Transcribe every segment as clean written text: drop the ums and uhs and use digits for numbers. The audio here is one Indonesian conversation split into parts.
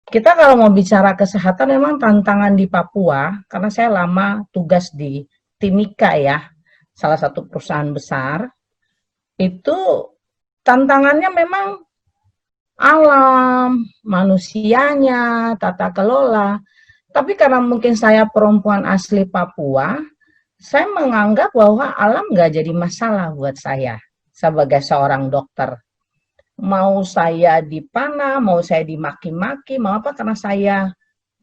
Kita kalau mau bicara kesehatan memang tantangan di Papua, karena saya lama tugas di Timika ya, salah satu perusahaan besar, itu tantangannya memang alam, manusianya, tata kelola. Tapi karena mungkin saya perempuan asli Papua, saya menganggap bahwa alam nggak jadi masalah buat saya sebagai seorang dokter. Mau saya dipanah, mau saya dimaki-maki, mau apa, karena saya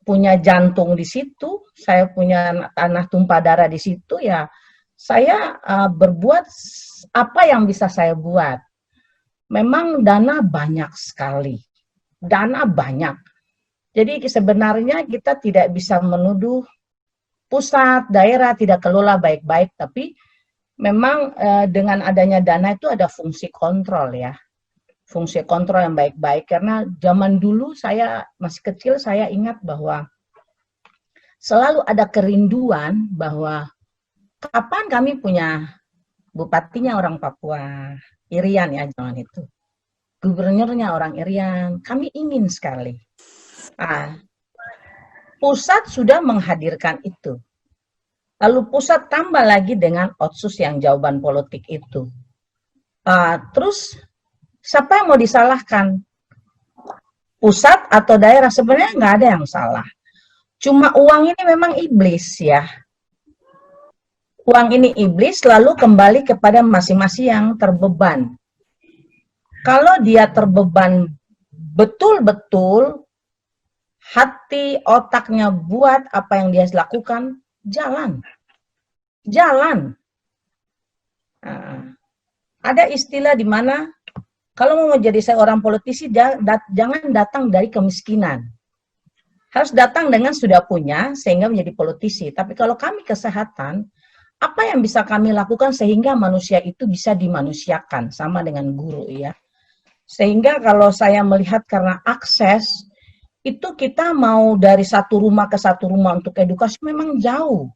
punya jantung di situ, saya punya tanah tumpah darah di situ, ya saya berbuat apa yang bisa saya buat. Memang dana banyak sekali, dana banyak. Jadi sebenarnya kita tidak bisa menuduh pusat, daerah tidak kelola baik-baik, tapi memang dengan adanya dana itu ada fungsi kontrol ya. Fungsi kontrol yang baik-baik, karena zaman dulu saya masih kecil, saya ingat bahwa selalu ada kerinduan bahwa kapan kami punya bupatinya orang Papua, Irian ya zaman itu. Gubernurnya orang Irian, kami ingin sekali. Nah, pusat sudah menghadirkan itu. Lalu pusat tambah lagi dengan otsus yang jawaban politik itu. Terus siapa yang mau disalahkan? Pusat atau daerah? Sebenarnya nggak ada yang salah. Cuma uang ini memang iblis ya. Uang ini iblis, lalu kembali kepada masing-masing yang terbeban. Kalau dia terbeban betul-betul, hati otaknya buat apa yang dia lakukan, jalan. Jalan. Nah, ada istilah di mana kalau mau menjadi seorang politisi, jangan datang dari kemiskinan. Harus datang dengan sudah punya sehingga menjadi politisi. Tapi kalau kami kesehatan, apa yang bisa kami lakukan sehingga manusia itu bisa dimanusiakan, sama dengan guru ya. Sehingga kalau saya melihat karena akses, itu kita mau dari satu rumah ke satu rumah untuk edukasi memang jauh.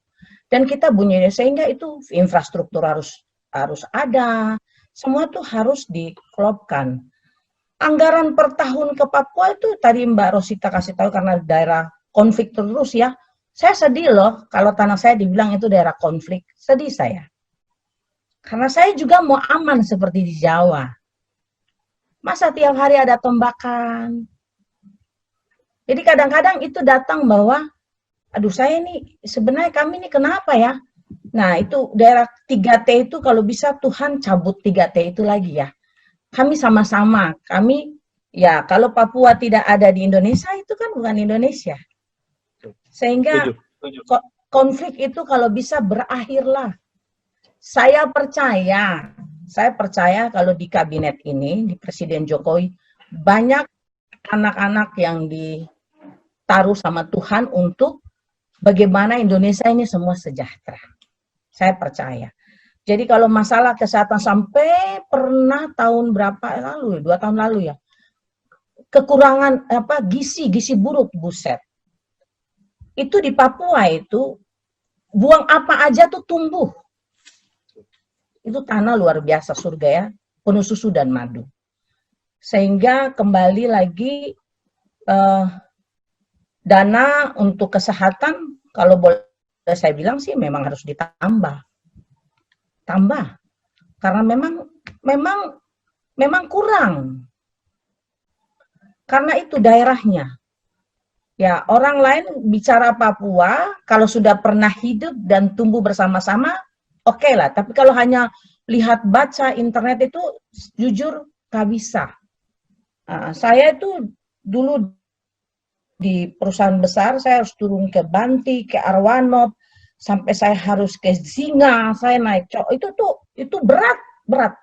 Dan kita bunyinya, sehingga itu infrastruktur harus ada, semua itu harus diklopkan. Anggaran per tahun ke Papua itu tadi Mbak Rosita kasih tahu karena daerah konflik terus ya. Saya sedih loh kalau tanah saya dibilang itu daerah konflik, sedih saya. Karena saya juga mau aman seperti di Jawa. Masa tiap hari ada tembakan? Jadi kadang-kadang itu datang bahwa, aduh saya ini sebenarnya kami ini kenapa ya? Nah itu daerah 3T itu kalau bisa Tuhan cabut 3T itu lagi ya. Kami sama-sama, kami ya kalau Papua tidak ada di Indonesia itu kan bukan Indonesia. Sehingga konflik itu kalau bisa berakhirlah. Saya percaya kalau di kabinet ini, di Presiden Jokowi, banyak anak-anak yang ditaruh sama Tuhan untuk bagaimana Indonesia ini semua sejahtera. Saya percaya. Jadi kalau masalah kesehatan sampai pernah tahun berapa lalu, 2 tahun lalu ya, kekurangan gizi buruk, buset. Itu di Papua itu, buang apa aja tuh tumbuh. Itu tanah luar biasa, surga ya, penuh susu dan madu. Sehingga kembali lagi dana untuk kesehatan, kalau boleh saya bilang sih memang harus ditambah. Karena memang kurang. Karena itu daerahnya. Ya, orang lain bicara Papua, kalau sudah pernah hidup dan tumbuh bersama-sama, oke lah. Tapi kalau hanya lihat baca internet itu, jujur gak bisa. Saya itu dulu di perusahaan besar, saya harus turun ke Banti, ke Arwanop, sampai saya harus ke Singa, saya naik itu berat.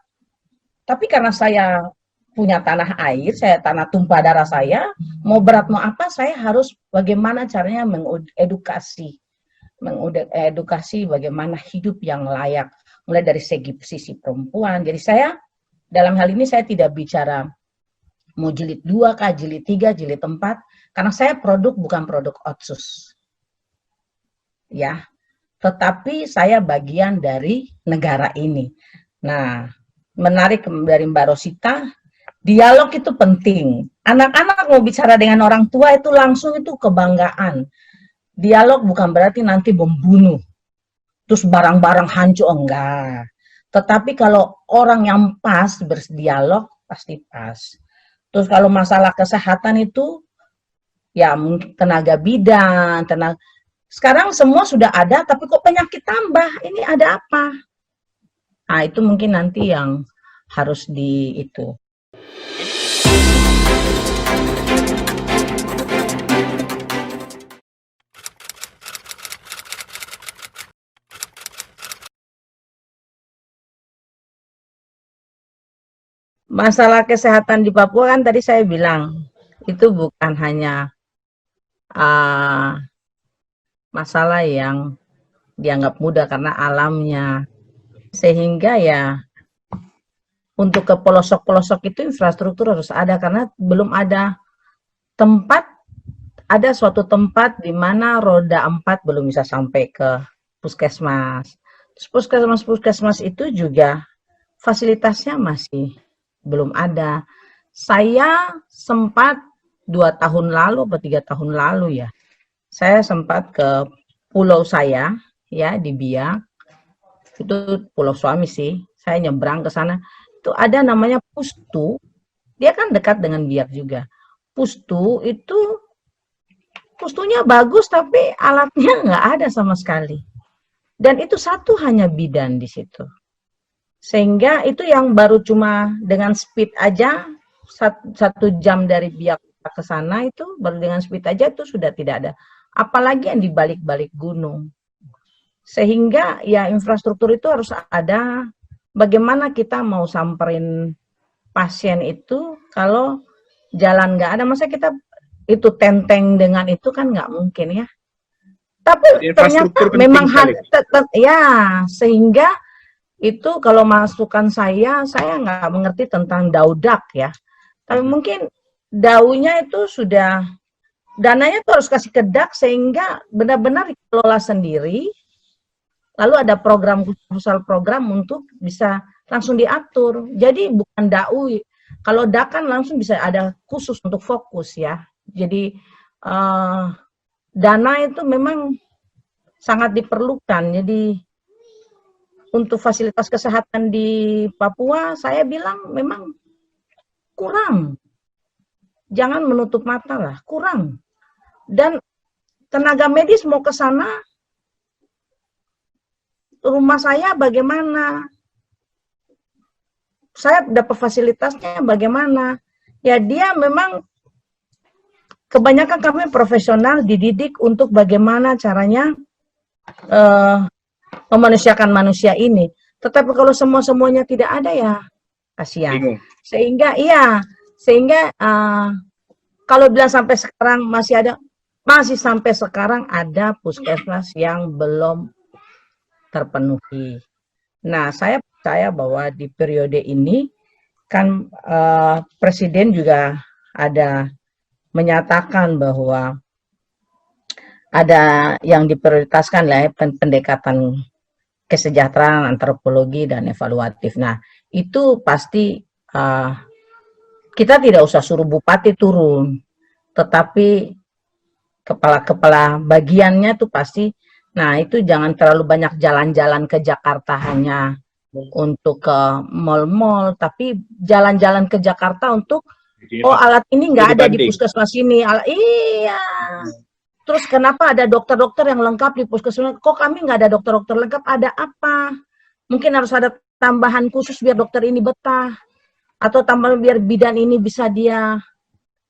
Tapi karena saya punya tanah air, saya tanah tumpah darah saya, mau berat mau apa, saya harus bagaimana caranya mengedukasi bagaimana hidup yang layak, mulai dari sisi perempuan. Jadi saya dalam hal ini saya tidak bicara mau jilid 2 kah, jilid 3, jilid 4, karena saya produk bukan produk Otsus. Ya, tetapi saya bagian dari negara ini. Nah, menarik dari Mbak Rosita, dialog itu penting. Anak-anak mau bicara dengan orang tua itu langsung itu kebanggaan. Dialog bukan berarti nanti membunuh, terus barang-barang hancur, enggak. Tetapi kalau orang yang pas berdialog, pasti pas. Terus kalau masalah kesehatan itu, ya mungkin tenaga bidan, sekarang semua sudah ada, tapi kok penyakit tambah, ini ada apa? Nah itu mungkin nanti yang harus itu. Masalah kesehatan di Papua kan tadi saya bilang, itu bukan hanya masalah yang dianggap mudah karena alamnya. Sehingga ya untuk ke pelosok-pelosok itu infrastruktur harus ada karena belum ada tempat, ada suatu tempat di mana roda 4 belum bisa sampai ke puskesmas. Terus puskesmas itu juga fasilitasnya masih belum ada. Saya sempat 2 tahun lalu atau 3 tahun lalu ya, saya sempat ke pulau saya ya di Biak, itu pulau suami sih, saya nyebrang ke sana, itu ada namanya Pustu, dia kan dekat dengan Biak juga. Pustu itu, Pustunya bagus tapi alatnya nggak ada sama sekali. Dan itu satu hanya bidan di situ. Sehingga itu yang baru cuma dengan speed aja, 1 jam dari Biak ke sana itu, baru dengan speed aja itu sudah tidak ada. Apalagi yang di balik-balik gunung. Sehingga ya infrastruktur itu harus ada. Bagaimana kita mau samperin pasien itu kalau jalan nggak ada, masa kita itu tenteng dengan itu kan nggak mungkin ya. Tapi ternyata memang ya, sehingga itu kalau masukan saya nggak mengerti tentang daudak ya. Tapi mungkin daunya itu sudah, dananya itu harus kasih ke dak sehingga benar-benar dikelola sendiri. Lalu ada program untuk bisa langsung diatur. Jadi bukan dau. Kalau dak kan langsung bisa ada khusus untuk fokus ya. Jadi dana itu memang sangat diperlukan. Jadi untuk fasilitas kesehatan di Papua, saya bilang memang kurang. Jangan menutup mata lah, kurang. Dan tenaga medis mau ke sana, rumah saya bagaimana? Saya dapat fasilitasnya bagaimana? Ya dia memang, kebanyakan kami profesional dididik untuk bagaimana caranya memanusiakan manusia ini. Tetapi kalau semuanya tidak ada ya kasihan. Sehingga kalau bilang sampai sekarang masih sampai sekarang ada puskesmas yang belum terpenuhi. Nah, saya percaya bahwa di periode ini kan Presiden juga ada menyatakan bahwa ada yang diprioritaskan lah pendekatan kesejahteraan, antropologi, dan evaluatif. Nah, itu pasti kita tidak usah suruh bupati turun, tetapi kepala-kepala bagiannya tuh pasti, nah itu jangan terlalu banyak jalan-jalan ke Jakarta hanya untuk ke mal-mal, tapi jalan-jalan ke Jakarta untuk, oh alat ini nggak ada di puskesmas ini, iya. Terus kenapa ada dokter-dokter yang lengkap di puskesmas? Kok kami nggak ada dokter-dokter lengkap? Ada apa? Mungkin harus ada tambahan khusus biar dokter ini betah. Atau tambahan biar bidan ini bisa dia.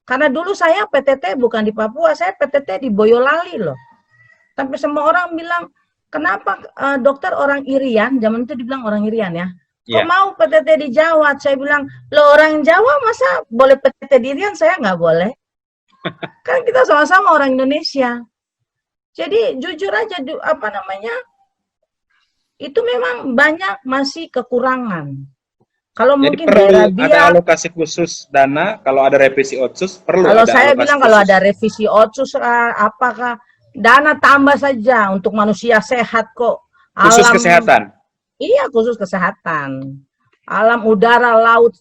Karena dulu saya PTT bukan di Papua, saya PTT di Boyolali loh. Tapi semua orang bilang, kenapa dokter orang Irian, zaman itu dibilang orang Irian ya. Kok mau PTT di Jawa? Saya bilang, lo orang Jawa masa boleh PTT di Irian, saya nggak boleh. Kan kita sama-sama orang Indonesia. Jadi jujur aja, itu memang banyak masih kekurangan. Kalau jadi mungkin daerah Biak, ada alokasi khusus dana, kalau ada revisi otsus perlu. Kalau saya bilang khusus. Kalau ada revisi otsus, apakah dana tambah saja untuk manusia sehat kok. Khusus kesehatan. Iya, khusus kesehatan. Alam, udara, laut,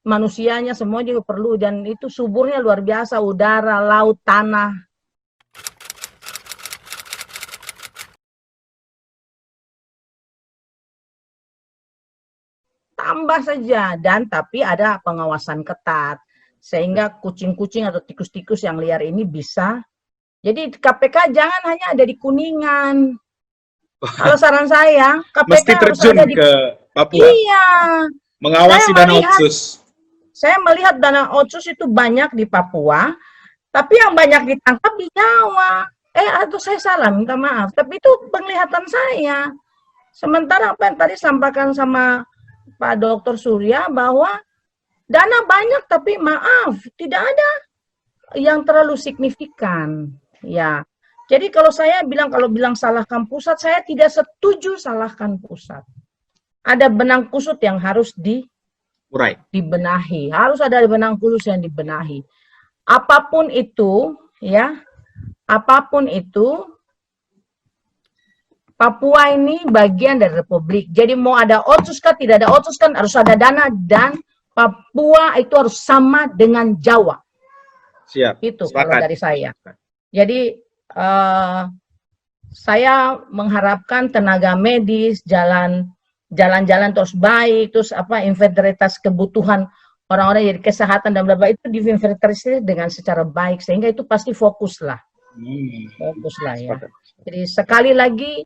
manusianya semua juga perlu, dan itu suburnya luar biasa, udara, laut, tanah. Tambah saja, dan tapi ada pengawasan ketat sehingga kucing-kucing atau tikus-tikus yang liar ini bisa. Jadi KPK jangan hanya ada di Kuningan. Kalau saran saya, KPK Mesti harus terjun ada di ke Papua, Iya. mengawasi Saya dana melihat- otsus. Saya melihat dana otsus itu banyak di Papua, tapi yang banyak ditangkap di Jawa. Atau saya salah, minta maaf. Tapi itu penglihatan saya. Sementara apa yang tadi sampaikan sama Pak Dr. Surya bahwa dana banyak, tapi maaf, tidak ada yang terlalu signifikan. Ya, jadi kalau saya bilang, kalau bilang salahkan pusat, saya tidak setuju salahkan pusat. Ada benang kusut yang harus dibenahi, harus ada benang khusus yang dibenahi. Apapun itu, ya, apapun itu, Papua ini bagian dari Republik. Jadi mau ada otsus kan, tidak ada otsus kan, harus ada dana, dan Papua itu harus sama dengan Jawa. Siap. Itu Sepakat. kalau dari saya. Jadi saya mengharapkan tenaga medis, jalan-jalan terus baik, terus inventaritas kebutuhan orang-orang jadi kesehatan dan bla-bla itu diinventarisir dengan secara baik, sehingga itu pasti fokus lah. Fokus lah ya. Jadi sekali lagi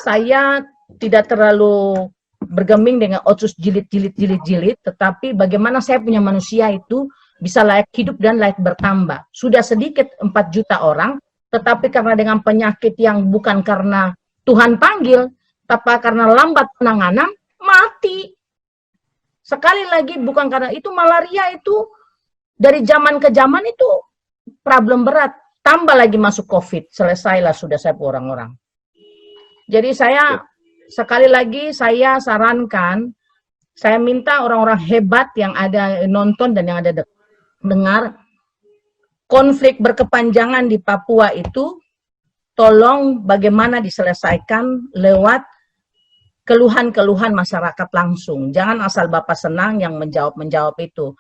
saya tidak terlalu bergeming dengan otsus jilid, tetapi bagaimana saya punya manusia itu bisa layak hidup dan layak bertambah. Sudah sedikit 4 juta orang, tetapi karena dengan penyakit yang bukan karena Tuhan panggil, tapi karena lambat penanganan, mati. Sekali lagi bukan karena itu, malaria itu dari zaman ke zaman itu problem berat. Tambah lagi masuk COVID, selesailah sudah saya orang-orang. Jadi saya sekali lagi saya sarankan, saya minta orang-orang hebat yang ada nonton dan yang ada dengar, konflik berkepanjangan di Papua itu tolong bagaimana diselesaikan lewat keluhan-keluhan masyarakat langsung. Jangan asal Bapak senang yang menjawab itu.